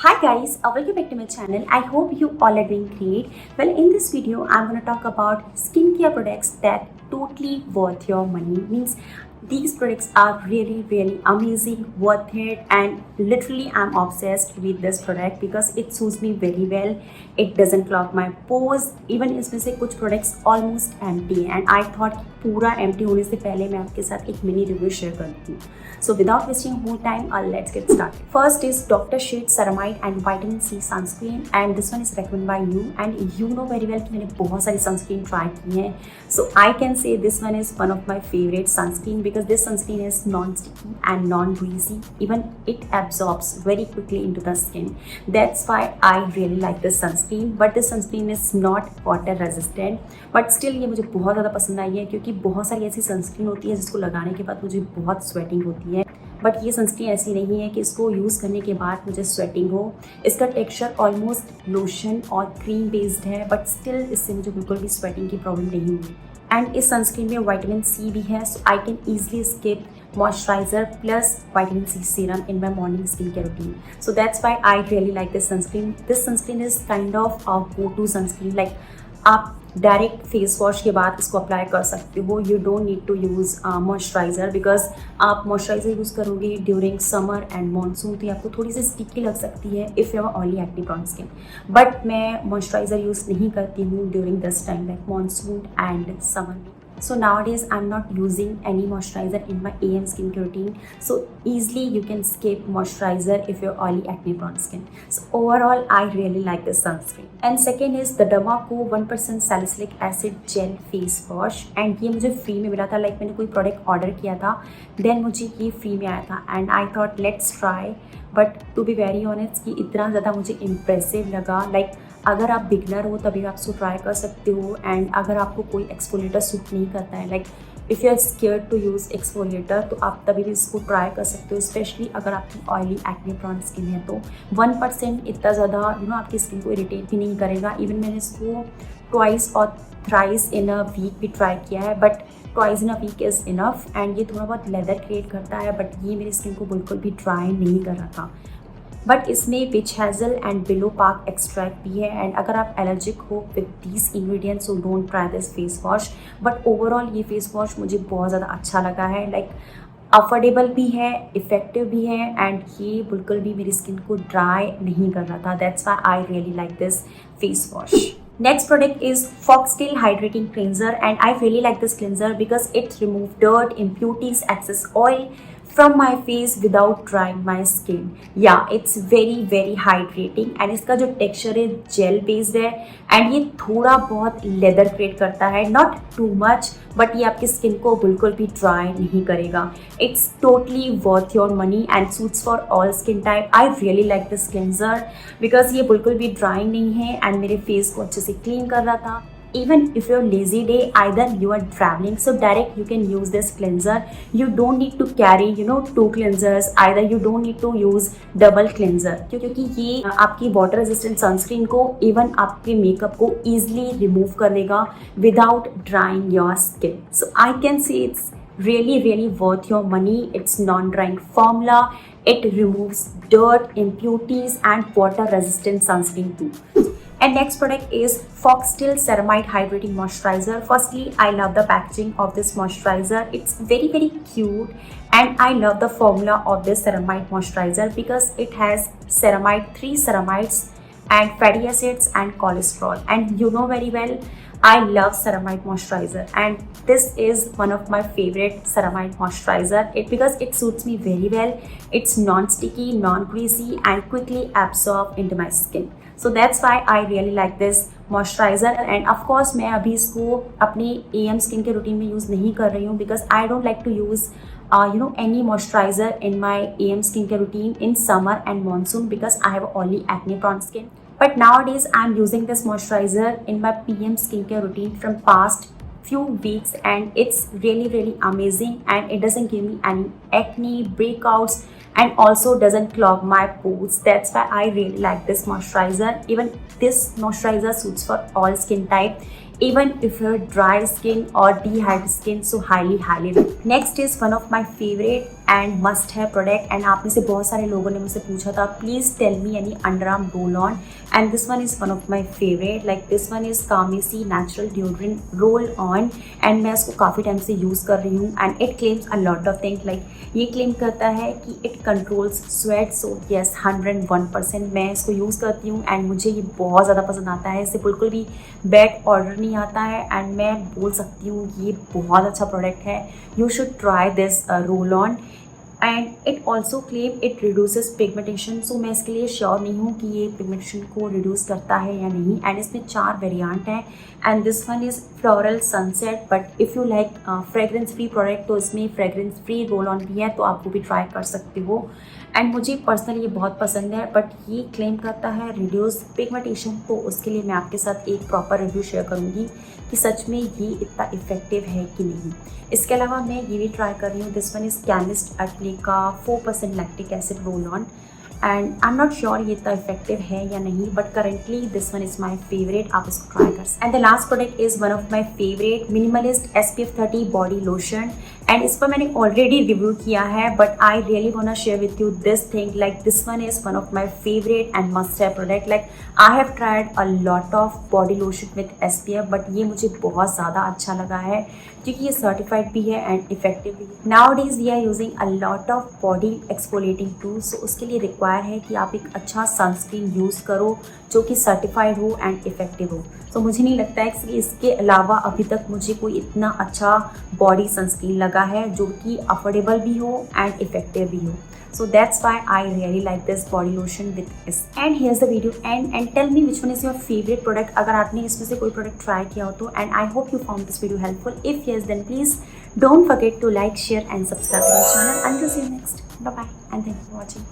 Hi guys, welcome back to my channel. I hope you all are doing great. Well, in this video, I'm going to talk about skincare products that totally worth your money. Means these products are really amazing, worth it, and literally I'm obsessed with this product because it suits me very well. It doesn't clog my pores. Even इसमें से कुछ products almost empty and I thought पूरा empty होने से पहले मैं आपके साथ एक mini review share करती हूँ. So without wasting more time, let's get started. First is Dr. Sheth's Ceramide and Vitamin C sunscreen, and this one is recommended by you. And you know very well कि मैंने बहुत सारी sunscreen try की हैं. So I can say this one is one of my favorite sunscreen because this sunscreen is non-sticky and non-greasy. Even it absorbs very quickly into the skin. That's why I really like this sunscreen. But this sunscreen is not water resistant. But still ये मुझे बहुत ज़्यादा पसंद आई है क्योंकि बहुत सारी ऐसी सनस्क्रीन होती है जिसको लगाने के बाद मुझे बहुत स्वेटिंग होती है. बट ये सनस्क्रीन ऐसी नहीं है कि इसको यूज़ करने के बाद मुझे स्वेटिंग हो. इसका टेक्सचर ऑलमोस्ट लोशन और क्रीम बेस्ड है बट स्टिल इससे मुझे बिल्कुल भी स्वेटिंग की प्रॉब्लम नहीं हुई. एंड इस सनस्क्रीन में विटामिन सी भी है, so I can easily skip moisturizer plus vitamin C serum in my morning skincare routine. So that's why I really like this sunscreen. This sunscreen is kind of a go-to sunscreen. Like आप direct face wash के बाद इसको apply कर सकते हो. You don't need to use moisturiser because आप moisturiser use करोगे during summer and monsoon तो आपको थोड़ी सी स्टिकी लग सकती है if you have oily acne prone skin. But मैं मॉइस्चराइज़र यूज़ नहीं करती हूँ during this time like monsoon and summer. So nowadays I'm not using any moisturizer in my AM skincare routine. So easily you can skip moisturizer if you're oily acne prone skin. So overall I really like this sunscreen. And second is the Dermaco 1% salicylic acid gel face wash. And ये मुझे free में मिला था. Like मैंने कोई product order किया था then मुझे ये फ्री में आया था and I thought let's try. But to be very honest कि इतना ज़्यादा मुझे इम्प्रेसिव लगा. लाइक अगर आप बिगनर हो तभी आप इसको ट्राई कर सकते हो. एंड अगर आपको कोई एक्सफोलिएटर सूट नहीं करता है like if you are scared to use exfoliator तो आप तभी भी इसको ट्राई कर सकते हो. स्पेशली अगर आपकी ऑयली एक्ने प्रोन स्किन है तो 1% इतना ज़्यादा आपकी स्किन को इरिटेट भी नहीं करेगा. इवन मैंने इसको ट्वाइस और थ्राइस इन अ वीक भी ट्राई किया है but twice in a week is enough. And ये थोड़ा बहुत लेदर क्रिएट करता है बट ये मेरी स्किन को बिल्कुल भी ड्राई नहीं कर रहा था. बट इसमें witch hazel and willow bark extract भी है एंड अगर आप एलर्जिक हो with these ingredients so don't try this face wash. But overall ये फेस वॉश मुझे बहुत ज़्यादा अच्छा लगा है. लाइक अफोर्डेबल भी है, इफेक्टिव भी है एंड ये बिल्कुल भी मेरी स्किन को ड्राई नहीं कर रहा था. That's why I really like this face wash. Next product is Foxtail Hydrating Cleanser and I really like this cleanser because it removes dirt, impurities, excess oil from my face without drying my skin. Yeah, it's very hydrating and इसका जो texture है gel based है and ये थोड़ा बहुत leather create करता है, not too much but ये आपकी skin को बिल्कुल भी dry नहीं करेगा. It's totally worth your money and suits for all skin type. I really like this cleanser because ये बिल्कुल भी drying नहीं है and मेरे face को अच्छे से clean कर रहा था. Even if you're lazy day, either you are traveling, so direct you can use this cleanser. You don't need to carry two cleansers. Either you don't need to use double cleanser क्योंकि ये आपकी water resistant sunscreen को even आपके makeup को easily remove कर देगा without drying your skin. So I can say it's really worth your money. It's non-drying formula. It removes dirt, impurities and water resistant sunscreen too. And next product is Foxtail Ceramide Hydrating Moisturizer. Firstly, I love the packaging of this moisturizer. It's very cute and I love the formula of this ceramide moisturizer because it has ceramide, 3 ceramides and fatty acids and cholesterol. And you know very well, I love ceramide moisturizer and this is one of my favorite ceramide moisturizer because it suits me very well. It's non-sticky, non-greasy and quickly absorb into my skin. So that's why I really like this moisturizer and of course मैं अभी इसको अपनी AM skin के routine में use नहीं कर रही हूँ because I don't like to use any moisturizer in my AM skincare routine in summer and monsoon because I have oily acne prone skin. But nowadays I'm using this moisturizer in my PM skincare routine from past few weeks and it's really amazing and it doesn't give me any acne breakouts and also doesn't clog my pores. That's why I really like this moisturizer. Even this moisturizer suits for all skin type. even if you're dry skin or dehydrated skin, so highly recommend. Next is one of my favorite and must है product. And आप में से बहुत सारे लोगों ने मुझसे पूछा था please tell me any under arm roll on, and this one is one of my favourite. Like this one is कामेसी natural deodorant roll on, and मैं इसको काफ़ी टाइम से यूज़ कर रही हूँ। And it claims a lot of thing, like ये claim करता है कि it controls sweat. So yes 101% मैं इसको यूज़ करती हूँ एंड मुझे ये बहुत ज़्यादा पसंद आता है। इससे बिल्कुल भी बैड ऑर्डर नहीं आता है एंड मैं बोल सकती हूँ ये बहुत अच्छा प्रोडक्ट है। You should try this roll on. And it also claim it reduces pigmentation. So मैं इसके लिए श्योर नहीं हूँ कि ये पिगमेंटेशन को रिड्यूस करता है या नहीं। एंड इसमें 4 वेरिएंट हैं and this one is floral sunset. But if you like fragrance free product तो इसमें फ्रेगरेंस फ्री रोल ऑन भी है, तो आप वो भी ट्राई कर सकते हो। एंड मुझे पर्सनली ये बहुत पसंद है, बट ये क्लेम करता है रिड्यूस पिगमेंटेशन, तो उसके लिए मैं आपके साथ एक प्रॉपर रिव्यू शेयर करूँगी कि सच में ये इतना इफेक्टिव है कि नहीं। इसके अलावा मैं ये भी ट्राई कर रही हूँ, दिस वन इज़ केमिस्ट एटली का 4% lactic acid role on, and I am not sure ये इतना इफेक्टिव है या नहीं, but currently this one is my favourite. आप इसको ट्राई कर सकते। And the last product is one of my favourite minimalist SPF 30 body lotion. And इस पर मैंने ऑलरेडी रिव्यू किया है, but I really want share with you this thing. Like this one is one of my favourite and must have product. Like I have tried a lot of body lotion with SPF, but ये मुझे बहुत ज़्यादा अच्छा लगा है क्योंकि ये certified भी है एंड इफेक्टिव भी है। Nowadays we are using a lot of body exfoliating tools, so उसके लिए रिक्वायर है कि आप एक अच्छा सनस्क्रीन यूज़ करो जो कि सर्टिफाइड हो एंड इफेक्टिव हो। सो मुझे नहीं लगता है कि इसके अलावा अभी तक मुझे कोई इतना अच्छा बॉडी सनस्क्रीन लगा है जो कि अफोर्डेबल भी हो एंड इफेक्टिव भी हो। So that's why I really like this body lotion with this. And here's the video and tell me which one is your favorite product अगर आपने इसमें से कोई प्रोडक्ट ट्राई किया हो तो। And I hope you found this video helpful. If yes, then please don't forget to like, share and subscribe to my channel. Until see you next. Bye bye and thank you for watching.